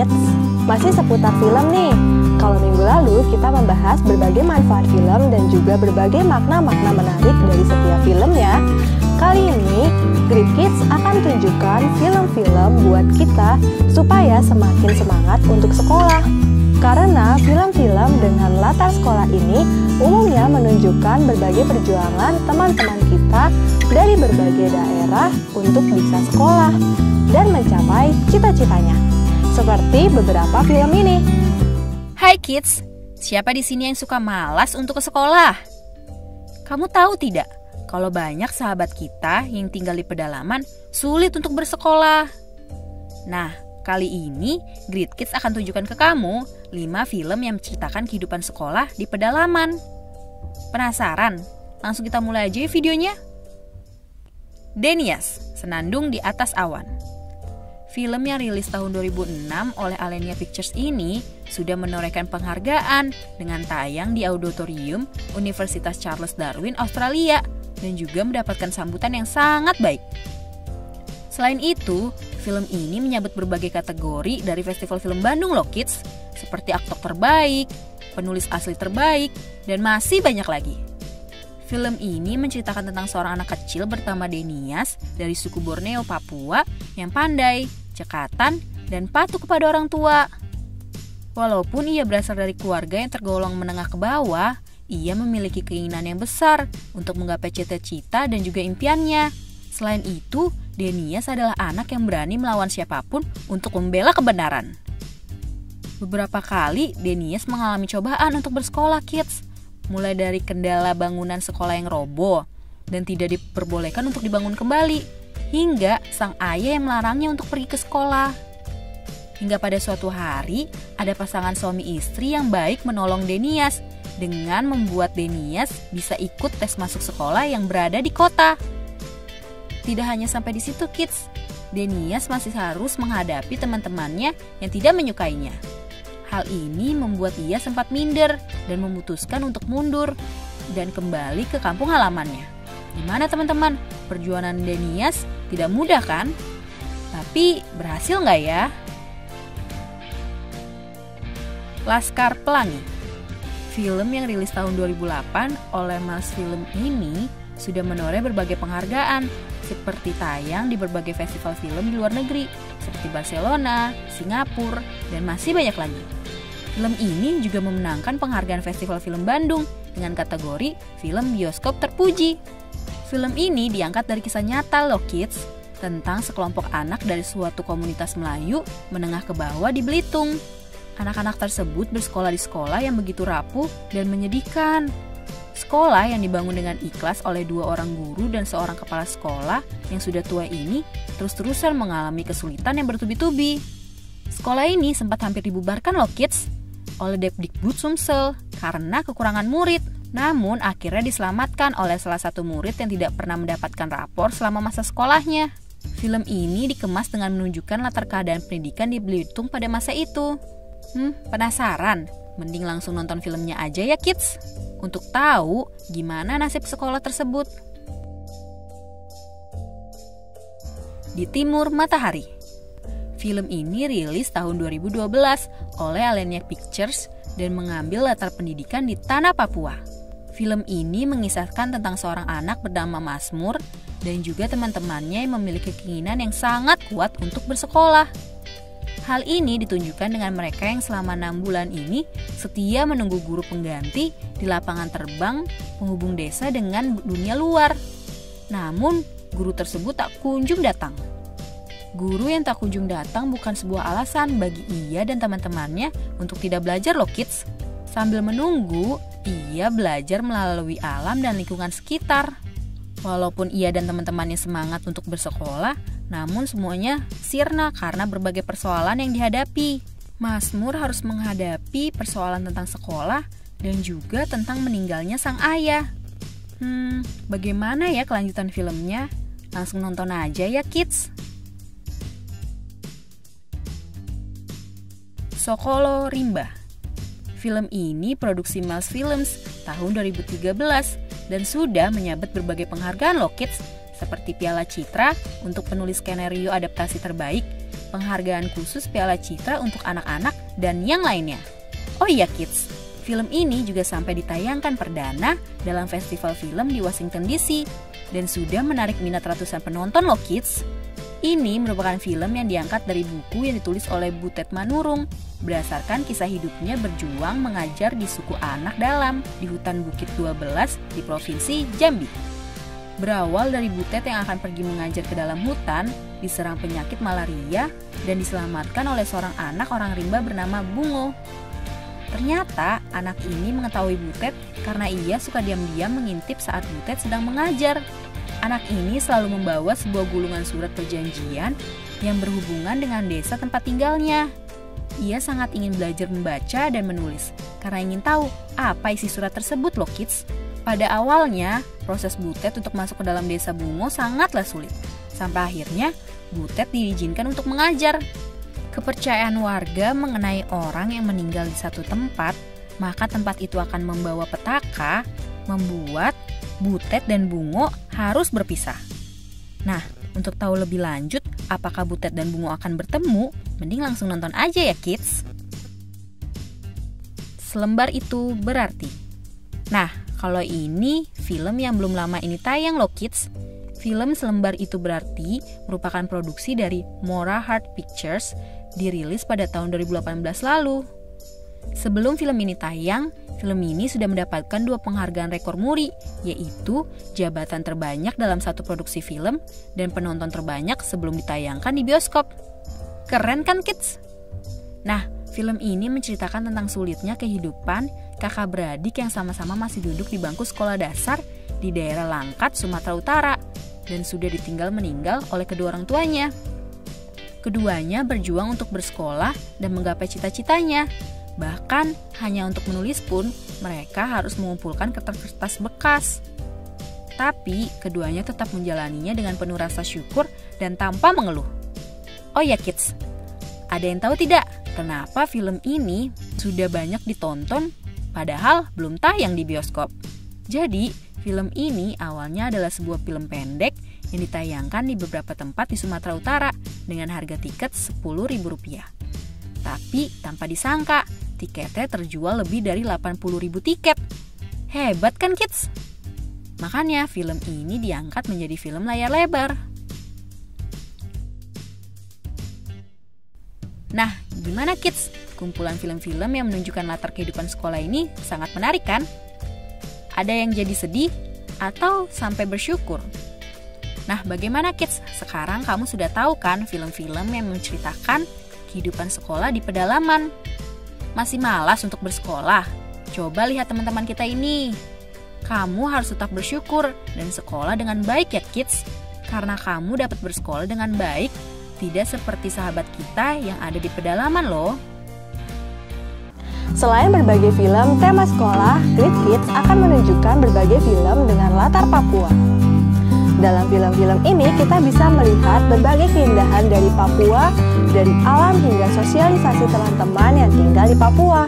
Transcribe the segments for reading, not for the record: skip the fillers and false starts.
Kids, masih seputar film nih. Kalau minggu lalu kita membahas berbagai manfaat film dan juga berbagai makna-makna menarik dari setiap filmnya. Kali ini, Great Kids akan tunjukkan film-film buat kita supaya semakin semangat untuk sekolah. Karena film-film dengan latar sekolah ini umumnya menunjukkan berbagai perjuangan teman-teman kita dari berbagai daerah untuk bisa sekolah dan mencapai cita-citanya. Seperti beberapa film ini. Hai kids, siapa di sini yang suka malas untuk ke sekolah? Kamu tahu tidak, kalau banyak sahabat kita yang tinggal di pedalaman sulit untuk bersekolah. Nah, kali ini Great Kids akan tunjukkan ke kamu 5 film yang menceritakan kehidupan sekolah di pedalaman. Penasaran? Langsung kita mulai aja videonya. Denias, Senandung di Atas Awan. Film yang rilis tahun 2006 oleh Alenia Pictures ini sudah menorehkan penghargaan dengan tayang di auditorium Universitas Charles Darwin, Australia, dan juga mendapatkan sambutan yang sangat baik. Selain itu, film ini menyabet berbagai kategori dari Festival Film Bandung loh kids, seperti aktor terbaik, penulis asli terbaik, dan masih banyak lagi. Film ini menceritakan tentang seorang anak kecil bernama Denias dari suku Borneo, Papua yang pandai, cekatan, dan patuh kepada orang tua. Walaupun ia berasal dari keluarga yang tergolong menengah ke bawah, ia memiliki keinginan yang besar untuk menggapai cita-cita dan juga impiannya. Selain itu, Denias adalah anak yang berani melawan siapapun untuk membela kebenaran. Beberapa kali Denias mengalami cobaan untuk bersekolah kids, mulai dari kendala bangunan sekolah yang roboh dan tidak diperbolehkan untuk dibangun kembali, hingga sang ayah yang melarangnya untuk pergi ke sekolah. Hingga pada suatu hari, ada pasangan suami istri yang baik menolong Denias dengan membuat Denias bisa ikut tes masuk sekolah yang berada di kota. Tidak hanya sampai di situ kids, Denias masih harus menghadapi teman-temannya yang tidak menyukainya. Hal ini membuat ia sempat minder dan memutuskan untuk mundur dan kembali ke kampung halamannya. Gimana teman-teman? Perjuangan Denias tidak mudah kan? Tapi berhasil nggak ya? Laskar Pelangi. Film yang rilis tahun 2008 oleh Mars Film ini sudah menoreh berbagai penghargaan, seperti tayang di berbagai festival film di luar negeri, seperti Barcelona, Singapura, dan masih banyak lagi. Film ini juga memenangkan penghargaan Festival Film Bandung dengan kategori Film Bioskop Terpuji. Film ini diangkat dari kisah nyata loh kids, tentang sekelompok anak dari suatu komunitas Melayu menengah ke bawah di Belitung. Anak-anak tersebut bersekolah di sekolah yang begitu rapuh dan menyedihkan. Sekolah yang dibangun dengan ikhlas oleh 2 orang guru dan seorang kepala sekolah yang sudah tua ini terus-terusan mengalami kesulitan yang bertubi-tubi. Sekolah ini sempat hampir dibubarkan loh kids oleh Depdikbud Sumsel karena kekurangan murid. Namun akhirnya diselamatkan oleh salah satu murid yang tidak pernah mendapatkan rapor selama masa sekolahnya. Film ini dikemas dengan menunjukkan latar keadaan pendidikan di Belitung pada masa itu. Penasaran? Mending langsung nonton filmnya aja ya kids, untuk tahu gimana nasib sekolah tersebut. Di Timur Matahari. Film ini rilis tahun 2012 oleh Alenia Pictures dan mengambil latar pendidikan di tanah Papua. Film ini mengisahkan tentang seorang anak bernama Masmur dan juga teman-temannya yang memiliki keinginan yang sangat kuat untuk bersekolah. Hal ini ditunjukkan dengan mereka yang selama 6 bulan ini setia menunggu guru pengganti di lapangan terbang penghubung desa dengan dunia luar. Namun, guru tersebut tak kunjung datang. Guru yang tak kunjung datang bukan sebuah alasan bagi ia dan teman-temannya untuk tidak belajar loh kids. Sambil menunggu, ia belajar melalui alam dan lingkungan sekitar. Walaupun ia dan teman-temannya semangat untuk bersekolah, namun semuanya sirna karena berbagai persoalan yang dihadapi. Masmur harus menghadapi persoalan tentang sekolah dan juga tentang meninggalnya sang ayah. Bagaimana ya kelanjutan filmnya? Langsung nonton aja ya kids. Sokolo Rimba. Film ini produksi Mars Films tahun 2013 dan sudah menyabet berbagai penghargaan loh kids, seperti Piala Citra untuk penulis skenario adaptasi terbaik, penghargaan khusus Piala Citra untuk anak-anak, dan yang lainnya. Oh iya kids, film ini juga sampai ditayangkan perdana dalam festival film di Washington DC dan sudah menarik minat ratusan penonton loh kids. Ini merupakan film yang diangkat dari buku yang ditulis oleh Butet Manurung berdasarkan kisah hidupnya berjuang mengajar di suku Anak Dalam di hutan Bukit 12 di Provinsi Jambi. Berawal dari Butet yang akan pergi mengajar ke dalam hutan, diserang penyakit malaria dan diselamatkan oleh seorang anak orang rimba bernama Bungo. Ternyata anak ini mengetahui Butet karena ia suka diam-diam mengintip saat Butet sedang mengajar. Anak ini selalu membawa sebuah gulungan surat perjanjian yang berhubungan dengan desa tempat tinggalnya. Ia sangat ingin belajar membaca dan menulis karena ingin tahu apa isi surat tersebut loh kids. Pada awalnya, proses Butet untuk masuk ke dalam desa Bungo sangatlah sulit. Sampai akhirnya, Butet diizinkan untuk mengajar. Kepercayaan warga mengenai orang yang meninggal di satu tempat, maka tempat itu akan membawa petaka, membuat Butet dan Bungo harus berpisah. Nah, untuk tahu lebih lanjut apakah Butet dan Bungo akan bertemu, mending langsung nonton aja ya kids. Selembar itu berarti. Nah, kalau ini film yang belum lama ini tayang loh kids. Film Selembar Itu Berarti merupakan produksi dari Mora Heart Pictures, dirilis pada tahun 2018 lalu. Sebelum film ini tayang, film ini sudah mendapatkan 2 penghargaan rekor muri, yaitu jabatan terbanyak dalam satu produksi film dan penonton terbanyak sebelum ditayangkan di bioskop. Keren kan kids? Nah, film ini menceritakan tentang sulitnya kehidupan kakak beradik yang sama-sama masih duduk di bangku sekolah dasar di daerah Langkat, Sumatera Utara, dan sudah ditinggal meninggal oleh kedua orang tuanya. Keduanya berjuang untuk bersekolah dan menggapai cita-citanya. Bahkan hanya untuk menulis pun mereka harus mengumpulkan kertas-kertas bekas. Tapi keduanya tetap menjalaninya dengan penuh rasa syukur dan tanpa mengeluh. Oh ya kids, ada yang tahu tidak kenapa film ini sudah banyak ditonton padahal belum tayang di bioskop? Jadi film ini awalnya adalah sebuah film pendek yang ditayangkan di beberapa tempat di Sumatera Utara dengan harga tiket Rp10.000. Tapi tanpa disangka, tiketnya terjual lebih dari 80.000 tiket. Hebat kan kids? Makanya film ini diangkat menjadi film layar lebar. Nah, gimana kids? Kumpulan film-film yang menunjukkan latar kehidupan sekolah ini sangat menarik kan? Ada yang jadi sedih atau sampai bersyukur? Nah, bagaimana kids? Sekarang kamu sudah tahu kan film-film yang menceritakan kehidupan sekolah di pedalaman. Masih malas untuk bersekolah? Coba lihat teman-teman kita ini. Kamu harus tetap bersyukur dan sekolah dengan baik ya kids. Karena kamu dapat bersekolah dengan baik, tidak seperti sahabat kita yang ada di pedalaman loh. Selain berbagai film tema sekolah, Great Kids akan menunjukkan berbagai film dengan latar Papua. Dalam film-film ini kita bisa melihat berbagai keindahan dari Papua, dari alam hingga sosialisasi teman-teman yang tinggal di Papua.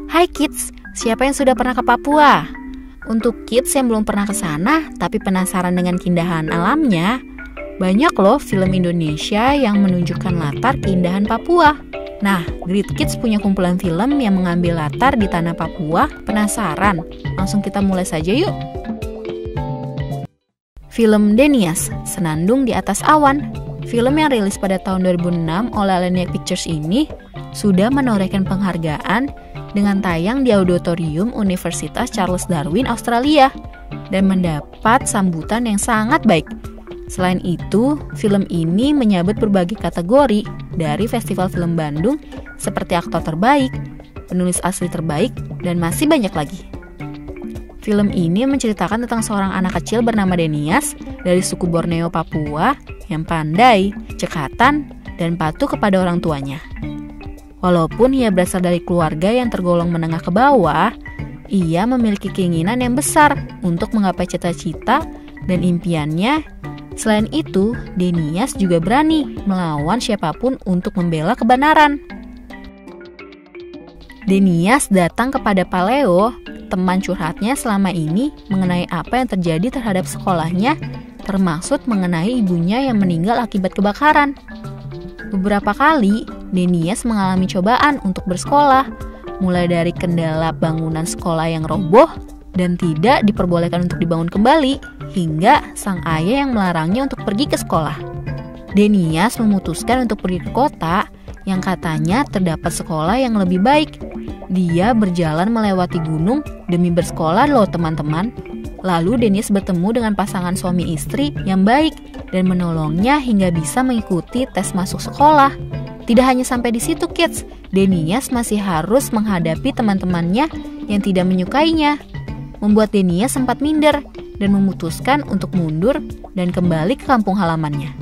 Hai kids, siapa yang sudah pernah ke Papua? Untuk kids yang belum pernah ke sana tapi penasaran dengan keindahan alamnya, banyak loh film Indonesia yang menunjukkan latar keindahan Papua. Nah, Great Kids punya kumpulan film yang mengambil latar di tanah Papua. Penasaran? Langsung kita mulai saja yuk. Film Denias, Senandung di Atas Awan. Film yang rilis pada tahun 2006 oleh Alenia Pictures ini sudah menorehkan penghargaan dengan tayang di auditorium Universitas Charles Darwin, Australia, dan mendapat sambutan yang sangat baik. Selain itu, film ini menyabet berbagai kategori dari Festival Film Bandung seperti aktor terbaik, penulis asli terbaik, dan masih banyak lagi. Film ini menceritakan tentang seorang anak kecil bernama Denias dari suku Borneo, Papua yang pandai, cekatan, dan patuh kepada orang tuanya. Walaupun ia berasal dari keluarga yang tergolong menengah ke bawah, ia memiliki keinginan yang besar untuk menggapai cita-cita dan impiannya. Selain itu, Denias juga berani melawan siapapun untuk membela kebenaran. Denias datang kepada Paleo, teman curhatnya selama ini mengenai apa yang terjadi terhadap sekolahnya, termasuk mengenai ibunya yang meninggal akibat kebakaran. Beberapa kali, Denias mengalami cobaan untuk bersekolah, mulai dari kendala bangunan sekolah yang roboh dan tidak diperbolehkan untuk dibangun kembali, hingga sang ayah yang melarangnya untuk pergi ke sekolah. Denias memutuskan untuk pergi ke kota yang katanya terdapat sekolah yang lebih baik. Dia berjalan melewati gunung demi bersekolah loh teman-teman. Lalu Denias bertemu dengan pasangan suami istri yang baik dan menolongnya hingga bisa mengikuti tes masuk sekolah. Tidak hanya sampai di situ kids, Denias masih harus menghadapi teman-temannya yang tidak menyukainya. Membuat Denias sempat minder dan memutuskan untuk mundur dan kembali ke kampung halamannya.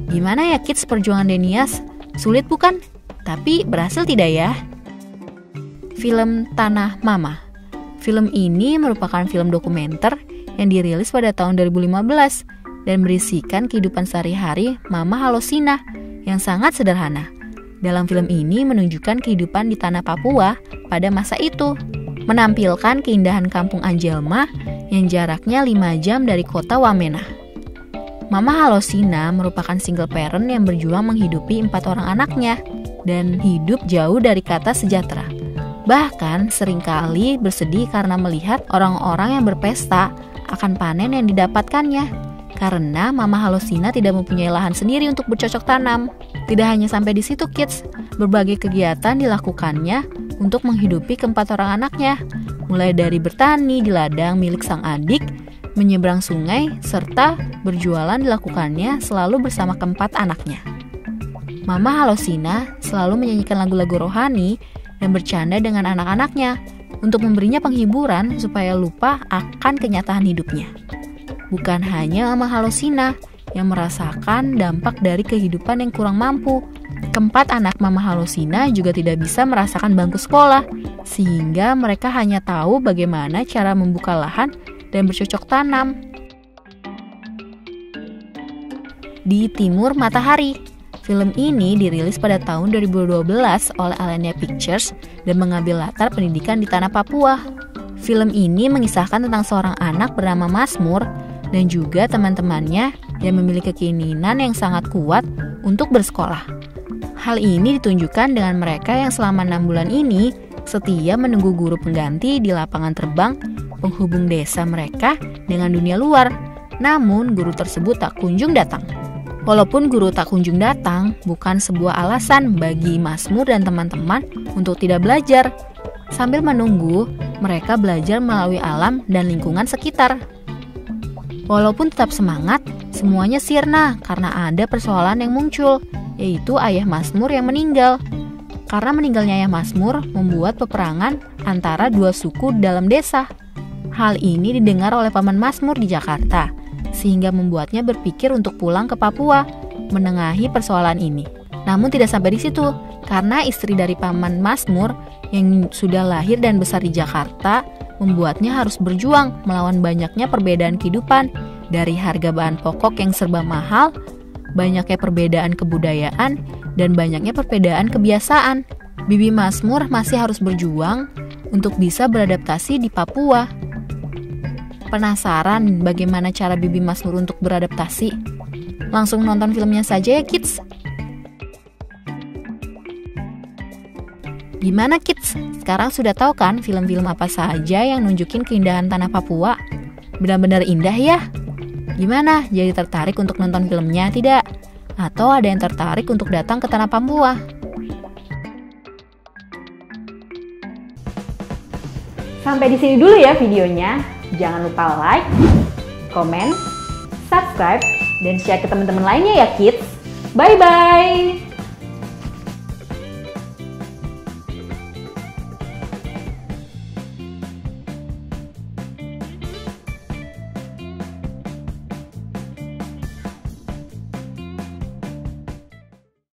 Gimana ya kids perjuangan Denias? Sulit bukan? Tapi berhasil tidak ya? Film Tanah Mama. Film ini merupakan film dokumenter yang dirilis pada tahun 2015 dan berisikan kehidupan sehari-hari Mama Halosina yang sangat sederhana. Dalam film ini menunjukkan kehidupan di tanah Papua pada masa itu, menampilkan keindahan kampung Anjelma yang jaraknya 5 jam dari kota Wamena. Mama Halosina merupakan single parent yang berjuang menghidupi 4 orang anaknya dan hidup jauh dari kata sejahtera. Bahkan seringkali bersedih karena melihat orang-orang yang berpesta akan panen yang didapatkannya. Karena Mama Halosina tidak mempunyai lahan sendiri untuk bercocok tanam. Tidak hanya sampai di situ kids, berbagai kegiatan dilakukannya untuk menghidupi keempat orang anaknya. Mulai dari bertani di ladang milik sang adik, menyeberang sungai, serta berjualan dilakukannya selalu bersama keempat anaknya. Mama Halosina selalu menyanyikan lagu-lagu rohani dan bercanda dengan anak-anaknya untuk memberinya penghiburan supaya lupa akan kenyataan hidupnya. Bukan hanya Mama Halosina yang merasakan dampak dari kehidupan yang kurang mampu. Keempat anak Mama Halosina juga tidak bisa merasakan bangku sekolah, sehingga mereka hanya tahu bagaimana cara membuka lahan dan bercocok tanam. Di Timur Matahari. Film ini dirilis pada tahun 2012 oleh Alenia Pictures dan mengambil latar pendidikan di tanah Papua. Film ini mengisahkan tentang seorang anak bernama Mazmur dan juga teman-temannya yang memiliki keinginan yang sangat kuat untuk bersekolah. Hal ini ditunjukkan dengan mereka yang selama 6 bulan ini setia menunggu guru pengganti di lapangan terbang penghubung desa mereka dengan dunia luar. Namun guru tersebut tak kunjung datang. Walaupun guru tak kunjung datang, bukan sebuah alasan bagi Mazmur dan teman-teman untuk tidak belajar. Sambil menunggu, mereka belajar melalui alam dan lingkungan sekitar. Walaupun tetap semangat, semuanya sirna karena ada persoalan yang muncul, yaitu ayah Mazmur yang meninggal. Karena meninggalnya ayah Mazmur membuat peperangan antara dua suku dalam desa. Hal ini didengar oleh paman Mazmur di Jakarta, sehingga membuatnya berpikir untuk pulang ke Papua, menengahi persoalan ini. Namun tidak sampai di situ, karena istri dari paman Mazmur yang sudah lahir dan besar di Jakarta, membuatnya harus berjuang melawan banyaknya perbedaan kehidupan, dari harga bahan pokok yang serba mahal, banyaknya perbedaan kebudayaan, dan banyaknya perbedaan kebiasaan. Bibi Mazmur masih harus berjuang untuk bisa beradaptasi di Papua. Penasaran bagaimana cara Bibi Mazmur untuk beradaptasi? Langsung nonton filmnya saja ya kids. Gimana kids? Sekarang sudah tahu kan film-film apa saja yang nunjukin keindahan tanah Papua? Benar-benar indah ya? Gimana? Jadi tertarik untuk nonton filmnya tidak? Atau ada yang tertarik untuk datang ke tanah Papua? Sampai di sini dulu ya videonya. Jangan lupa like, komen, subscribe, dan share ke teman-teman lainnya ya kids. Bye-bye!